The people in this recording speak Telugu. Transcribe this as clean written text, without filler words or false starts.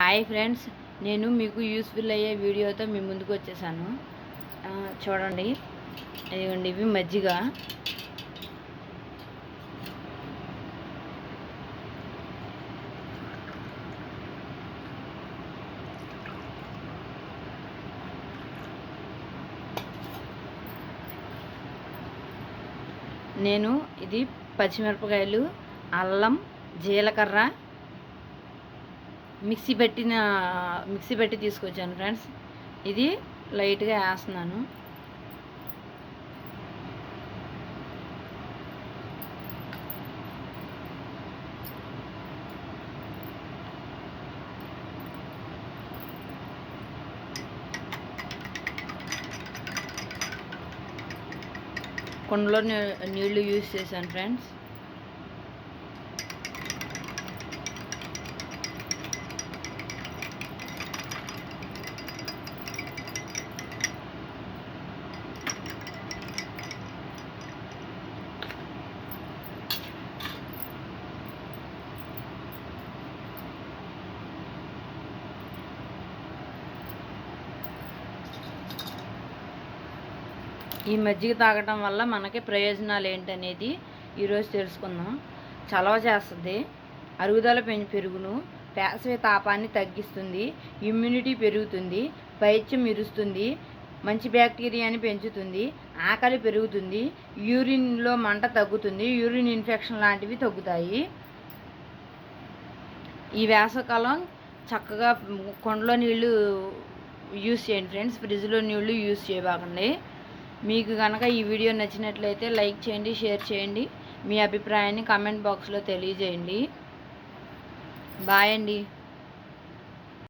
హాయ్ ఫ్రెండ్స్, నేను మీకు యూస్ఫుల్ అయ్యే వీడియోతో మీ ముందుకు వచ్చేసాను. చూడండి, ఇదిగోండి, ఇవి మజ్జిగ. నేను ఇది పచ్చిమిరపకాయలు, అల్లం, జీలకర్ర మిక్సీ పెట్టి తీసుకొచ్చాను ఫ్రెండ్స్. ఇది లైట్గా వేస్తున్నాను. కుండలో నీళ్లు యూజ్ చేశాను ఫ్రెండ్స్. ఈ మజ్జిగ తాగటం వల్ల మనకి ప్రయోజనాలు ఏంటనేది ఈరోజు తెలుసుకుందాం. చలవ చేస్తుంది, అరుగుదల పెరుగును, వేసవి తాపాన్ని తగ్గిస్తుంది, ఇమ్యూనిటీ పెరుగుతుంది, పైత్యం ఇరుస్తుంది, మంచి బ్యాక్టీరియాని పెంచుతుంది, ఆకలి పెరుగుతుంది, యూరిన్లో మంట తగ్గుతుంది, యూరిన్ ఇన్ఫెక్షన్ లాంటివి తగ్గుతాయి. ఈ వేసవికాలం చక్కగా కుండలో నీళ్ళు యూస్ చేయండి ఫ్రెండ్స్. ఫ్రిడ్జ్లో నీళ్ళు యూస్ చేయబాకండి. మీకు కనుక ఈ వీడియో నచ్చినట్లయితే లైక్ చేయండి, షేర్ చేయండి, మీ అభిప్రాయాన్ని కామెంట్ బాక్స్లో తెలియజేయండి. బాయ్ అండి.